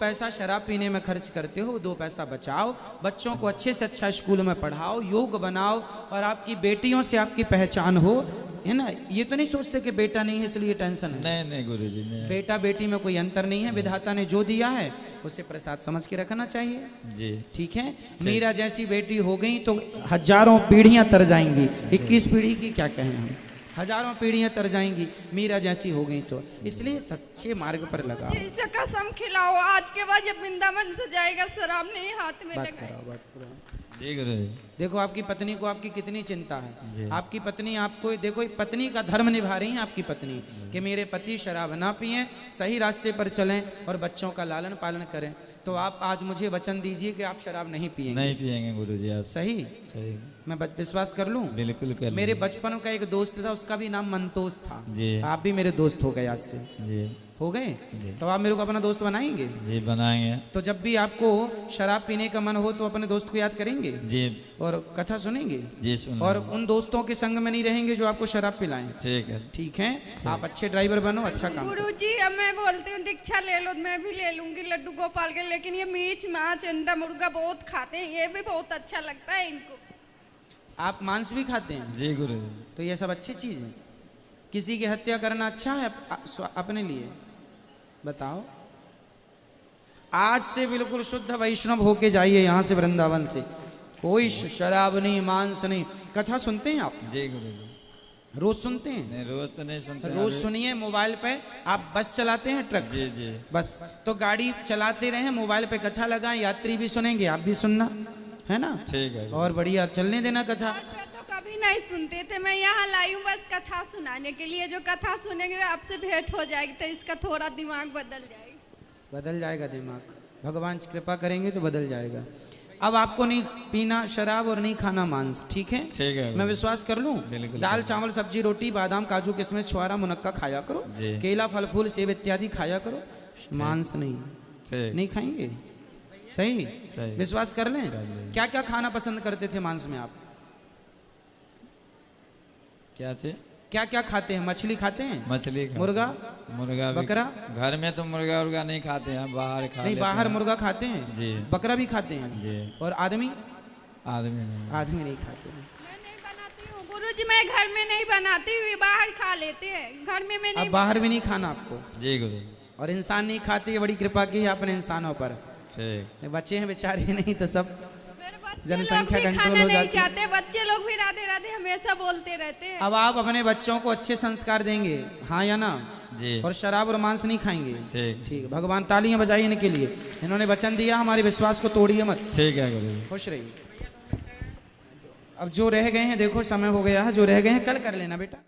पैसा शराब पीने में खर्च करते हो 2 पैसा बचाओ, बच्चों को अच्छे से अच्छा स्कूल में पढ़ाओ, योग बनाओ और आपकी बेटियों से आपकी पहचान हो, है ना। ये तो नहीं सोचते कि बेटा नहीं है इसलिए टेंशन है। नहीं नहीं गुरुजी नहीं। बेटा बेटी में कोई अंतर नहीं है, विधाता ने जो दिया है उसे प्रसाद समझ के रखना चाहिए जी। ठीक है। मीरा जैसी बेटी हो गई तो हजारों पीढ़ियां तर जाएंगी, 21 पीढ़ी की क्या कहें हम, हजारों पीढ़ियां तर जाएंगी मीरा जैसी हो गई तो। इसलिए सच्चे मार्ग पर लगाओ। इसे कसम खिलाओ आज के बाद जब वृंदावन से जाएगा शराब नहीं हाथ में बात लगाए। कराओ, बात कराओ। जी गुरुजी। देखो आपकी पत्नी को आपकी कितनी चिंता है। आपकी पत्नी आपको देखो, पत्नी का धर्म निभा रही है आपकी पत्नी कि मेरे पति शराब ना पिएं, सही रास्ते पर चलें और बच्चों का लालन पालन करें। तो आप आज मुझे वचन दीजिए कि आप शराब नहीं पिएंगे। नहीं पिएंगे गुरुजी आप। सही सही। मैं विश्वास कर लूं? बिल्कुल कर। मेरे बचपन का एक दोस्त था, उसका भी नाम मंतोष था जी। आप भी मेरे दोस्त हो गए आज से, जी हो गए। तो आप मेरे को अपना दोस्त बनाएंगे? जी बनाएंगे। तो जब भी आपको शराब पीने का मन हो तो अपने दोस्त को याद करेंगे जी और कथा सुनेंगे जी सुन। और उन दोस्तों के संग में नहीं रहेंगे जो आपको शराब पिलाएं। ठीक है। ठीक है, आप अच्छे ड्राइवर बनो, अच्छा काम करो। गुरुजी अब मैं बोलती हूँ दीक्षा ले लो, मैं भी ले लूंगी लड्डू गोपाल के, लेकिन ये मीच माछ अंडा मुर्गा बहुत खाते हैं, ये भी बहुत अच्छा लगता है इनको। आप मांस भी खाते हैं? जी गुरुजी। तो ये सब अच्छी चीज है। किसी की हत्या करना अच्छा है अपने लिए? बताओ। आज से बिल्कुल शुद्ध वैष्णव होके जाइए यहाँ से, वृंदावन से। कोई शराब नहीं, मांस नहीं। कथा सुनते हैं आप? जी गुरुजी। रोज सुनते हैं? नहीं रोज तो नहीं सुनते। रोज सुनिए मोबाइल पे। आप बस चलाते हैं, ट्रक? जी जी। बस तो गाड़ी चलाते रहे, मोबाइल पे कथा लगाएं, यात्री भी सुनेंगे, आप भी सुनना, है ना। ठीक है। और बढ़िया चलने देना कथा। तो कभी नहीं सुनते थे, मैं यहाँ लाई हूँ बस कथा सुनाने के लिए। जो कथा सुनेंगे आपसे भेंट हो जाएगी तो इसका थोड़ा दिमाग बदल जाएगा। बदल जाएगा दिमाग, भगवान कृपा करेंगे तो बदल जाएगा। अब आपको नहीं पीना शराब और नहीं खाना मांस, ठीक है? ठीक है। मैं विश्वास कर लूं? बिल्कुल। दाल चावल सब्जी रोटी बादाम काजू किशमिश छुआरा मुनक्का खाया करो, केला फल फूल सेब इत्यादि खाया करो, मांस नहीं। नहीं खाएंगे? सही? सही। विश्वास कर लें। क्या क्या खाना पसंद करते थे मांस में आप? क्या थे? क्या क्या खाते हैं? मछली खाते हैं? मछली मुर्गा? मुर्गा बकरा? घर में तो मुर्गा उर्गा नहीं खाते हैं, बाहर खा नहीं, बाहर मुर्गा खाते हैं जी। बकरा भी खाते हैं जी। और आदमी? आदमी नहीं। आदमी नहीं खाते हैं। मैं नहीं बनाती हूँ गुरुजी, मैं घर में नहीं बनाती हुई, बाहर खा लेते हैं, घर में मैं नहीं। अब बाहर भी नहीं खाना आपको? जी गुरु। और इंसान नहीं खाते, ये बड़ी कृपा की है आपने इंसानों पर। ठीक। बच्चे हैं बेचारे, नहीं तो सब जनसंख्या कंट्रोल हो जाती है। चाहते बच्चे लोग भी राधे राधे हमेशा बोलते रहते हैं। अब आप अपने बच्चों को अच्छे संस्कार देंगे, हाँ या ना? जी। और शराब और मांस नहीं खाएंगे। ठीक। ठीक। भगवान तालियां बजाइए इनके लिए, इन्होंने वचन दिया, हमारे विश्वास को तोड़िए मत। ठीक है गुरु। खुश रहिए। अब जो रह गए हैं, देखो समय हो गया है, जो रह गए हैं कल कर लेना बेटा।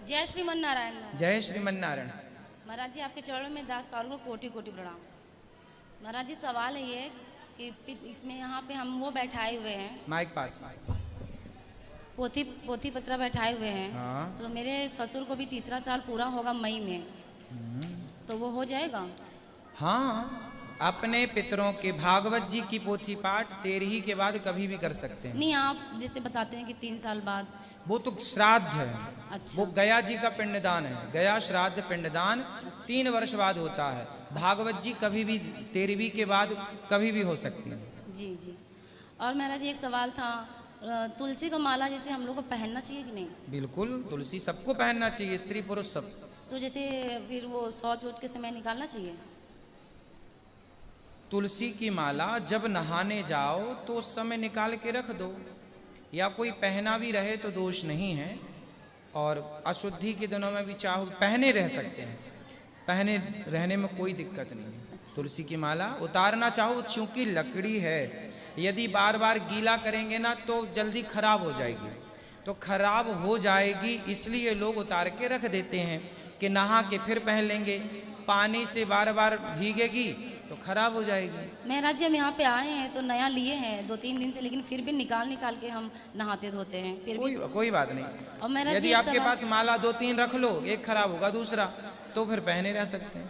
जय श्रीमन नारायण। जय श्रीमन नारायण। महाराज जी आपके चरणों में दास पारुल को कोटि कोटि प्रणाम। महाराज जी सवाल है ये कि इसमें यहाँ पे हम वो बैठाए हुए हैं, माइक पास, पोथी पोथी पत्रा बैठाए हुए हैं। हाँ। तो मेरे ससुर को भी 3रा साल पूरा होगा मई में, तो वो हो जाएगा? हाँ, अपने पितरों के भागवत जी की पोथी पाठ 13 के बाद कभी भी कर सकते हैं। नहीं, आप जैसे बताते हैं कि 3 साल बाद। वो तो श्राद्ध है। अच्छा। वो गया जी का पिंडदान है, गया श्राद्ध पिंडदान 3 वर्ष बाद होता है। भागवत जी कभी भी 13वीं के बाद कभी भी हो सकती है। जी जी। और महाराज जी एक सवाल था, तुलसी का माला जैसे हम लोग को पहनना चाहिए कि नहीं? बिल्कुल, तुलसी सबको पहनना चाहिए, स्त्री पुरुष सब। तो जैसे फिर वो शौच वोच के समय निकालना चाहिए? तुलसी की माला जब नहाने जाओ तो उस समय निकाल के रख दो, या कोई पहना भी रहे तो दोष नहीं है। और अशुद्धि के दिनों में भी चाहो पहने रह सकते हैं, पहने रहने में कोई दिक्कत नहीं है। तुलसी की माला उतारना चाहो, चूंकि लकड़ी है, यदि बार बार गीला करेंगे ना तो जल्दी खराब हो जाएगी, तो खराब हो जाएगी, इसलिए लोग उतार के रख देते हैं कि नहा के फिर पहन लेंगे। पानी से बार बार भीगेगी तो खराब हो जाएगी। महाराज जी हम यहाँ पे आए हैं तो नया लिए हैं 2-3 दिन से, लेकिन फिर भी निकाल के हम नहाते धोते हैं, फिर भी कोई बात नहीं। और महाराज यदि जी आपके पास माला 2-3 रख लो, एक खराब होगा दूसरा, तो फिर पहने रह सकते हैं।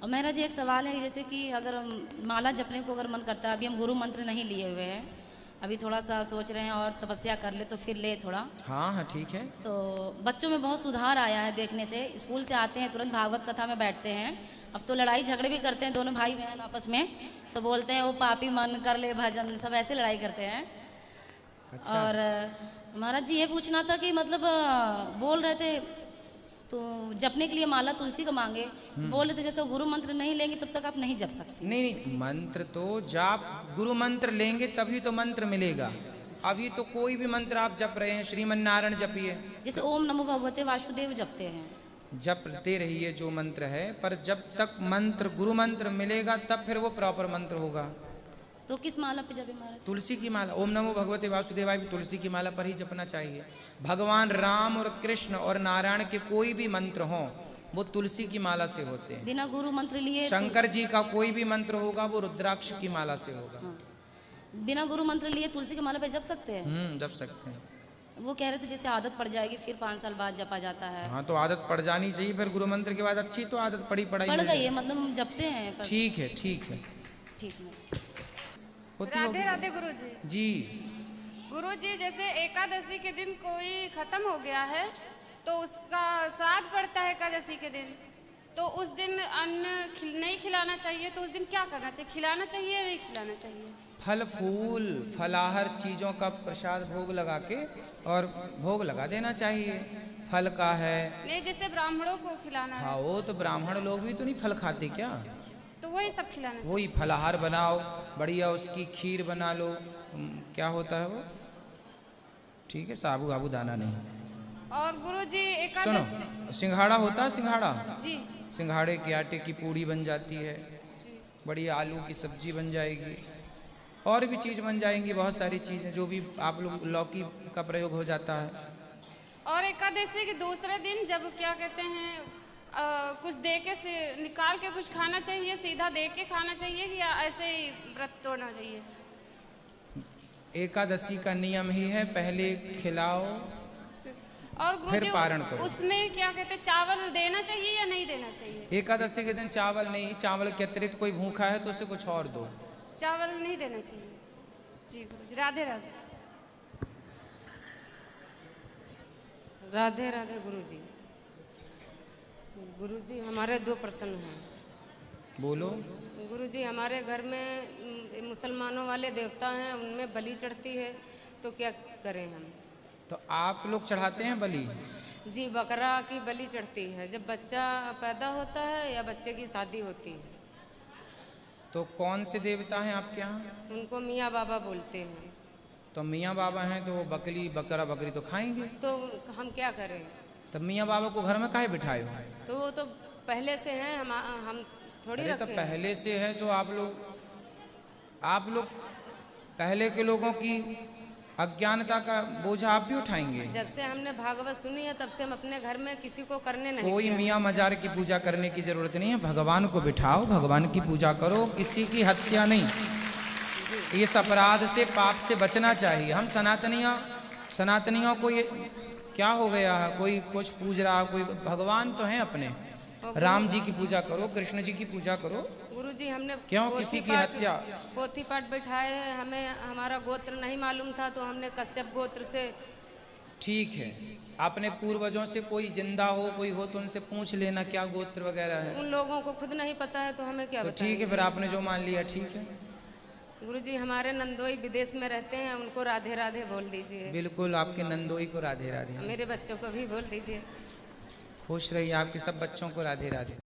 और महाराज जी एक सवाल है, जैसे कि अगर माला जपने को अगर मन करता है, अभी हम गुरु मंत्र नहीं लिए हुए हैं, अभी थोड़ा सा सोच रहे हैं और तपस्या कर ले तो फिर ले थोड़ा। हाँ हाँ ठीक है। तो बच्चों में बहुत सुधार आया है देखने से, स्कूल से आते हैं तुरंत भागवत कथा में बैठते हैं, अब तो लड़ाई झगड़े भी करते हैं दोनों भाई बहन आपस में, तो बोलते हैं वो पापी मन कर ले भजन, सब ऐसे लड़ाई करते हैं। अच्छा। और महाराज जी ये पूछना था कि मतलब बोल रहे थे तो जपने के लिए माला तुलसी का मांगे, तो बोल रहे थे जब तक गुरु मंत्र नहीं लेंगे तब तक आप नहीं जप सकते। नहीं नहीं, मंत्र तो जाप गुरु मंत्र लेंगे तभी तो मंत्र मिलेगा। अभी तो कोई भी मंत्र आप जप रहे हैं, श्रीमन नारायण जपिए, जैसे ओम नमो भगवते वासुदेव जपते हैं, जपते रहिए जो मंत्र है, पर जब तक मंत्र गुरु मंत्र मिलेगा तब फिर वो प्रॉपर मंत्र होगा। तो किस माला पे जपे महाराज? तुलसी की माला, ओम नमो भगवते वासुदेवाय भी तुलसी की माला पर ही जपना चाहिए। भगवान राम और कृष्ण और नारायण के कोई भी मंत्र हों वो तुलसी की माला से होते हैं। बिना गुरु मंत्र लिए शंकर जी का कोई भी मंत्र होगा वो रुद्राक्ष की माला से होगा। हाँ। बिना गुरु मंत्र लिए तुलसी की माला पे जप सकते हैं? जप सकते हैं। वो कह रहे थे जैसे आदत पड़ जाएगी फिर 5 साल बाद जपा जाता है। हाँ तो आदत पड़ जानी चाहिए, फिर गुरु मंत्र के बाद अच्छी तो आदत पड़ी पढ़ाई पड़ में गई है, मतलब हम जपते हैं पर ठीक है ठीक है। ठीक है। होती राधे होगी। राधे गुरुजी। जी गुरुजी जैसे एकादशी के दिन कोई खत्म हो गया है तो उसका श्राद्ध पड़ता है एकादशी के दिन, तो उस दिन अन्न नहीं खिलाना चाहिए, तो उस दिन क्या करना चाहिए? खिलाना चाहिए या नहीं खिलाना चाहिए? फल फूल फलाहार चीज़ों का प्रसाद भोग लगा के और भोग लगा देना चाहिए। फल का है, नहीं जैसे ब्राह्मणों को खिलाना है हाँ वो तो ब्राह्मण लोग भी तो नहीं फल खाते क्या, तो वही सब खिलाना चाहिए। वही फलाहार बनाओ बढ़िया, उसकी खीर बना लो, क्या होता है वो, ठीक है, साबू वाबू दाना नहीं। और गुरुजी सुनो, एकादशी सिंघाड़ा होता है, सिंघाड़ा, जी सिंघाड़े के आटे की पूड़ी बन जाती है, जी बढ़िया आलू की सब्जी बन जाएगी, और भी चीज़ बन जाएंगी, बहुत सारी चीज़ें जो भी आप लोग, लौकी का प्रयोग हो जाता है। और एकादशी के दूसरे दिन जब क्या कहते हैं कुछ दे के से निकाल के कुछ खाना चाहिए, सीधा दे के खाना चाहिए या ऐसे ही व्रत तोड़ना चाहिए? एकादशी का नियम ही है पहले खिलाओ और फिर गुरुजी पारण करो। उसमें क्या कहते हैं चावल देना चाहिए या नहीं देना चाहिए? एकादशी के दिन चावल नहीं, चावल के अतिरिक्त कोई भूखा है तो उसे कुछ और दो। चावल नहीं देना चाहिए। जी गुरुजी, राधे राधे। राधे राधे गुरुजी। गुरुजी हमारे 2 प्रश्न हैं। बोलो। गुरुजी हमारे घर में मुसलमानों वाले देवता हैं, उनमें बलि चढ़ती है, तो क्या करें हम? तो आप लोग चढ़ाते हैं बलि? जी बकरा की बलि चढ़ती है जब बच्चा पैदा होता है या बच्चे की शादी होती है। तो कौन से देवता हैं आपके यहाँ? उनको मियाँ बाबा बोलते हैं। तो मियाँ बाबा हैं तो वो बकरी बकरा बकरी तो खाएंगे, तो हम क्या करें? तब मियाँ बाबा को घर में काहे बिठाए हो? तो वो तो पहले से हैं, हम थोड़ी अरे तो रखे हैं। पहले से है तो आप लोग पहले के लोगों की अज्ञानता का बोझा आप भी उठाएंगे। जब से हमने भागवत सुनी है तब से हम अपने घर में किसी को करने नहीं कोई दिया। मियाँ मजार की पूजा करने की जरूरत नहीं है, भगवान को बिठाओ, भगवान की पूजा करो, किसी की हत्या नहीं। इस अपराध से पाप से बचना चाहिए। हम सनातनियों को ये क्या हो गया है, कोई कुछ पूज रहा, कोई भगवान तो है अपने, राम जी की पूजा करो, कृष्ण जी की पूजा करो। गुरुजी हमने क्यों पोथी किसी की पाठ- हत्या? पोथी पाठ बैठाए हैं, हमें हमारा गोत्र नहीं मालूम था तो हमने कश्यप गोत्र से। ठीक है, अपने पूर्वजों से कोई जिंदा हो कोई हो तो उनसे पूछ लेना क्या गोत्र वगैरह है। उन लोगों को खुद नहीं पता है तो हमें क्या तो बताएं? ठीक है, फिर आपने जो मान लिया ठीक है। गुरुजी हमारे नंदोई विदेश में रहते हैं, उनको राधे राधे बोल दीजिए। बिल्कुल, आपके नंदोई को राधे राधे। मेरे बच्चों को भी बोल दीजिए। खुश रहिए, आपके सब बच्चों को राधे राधे।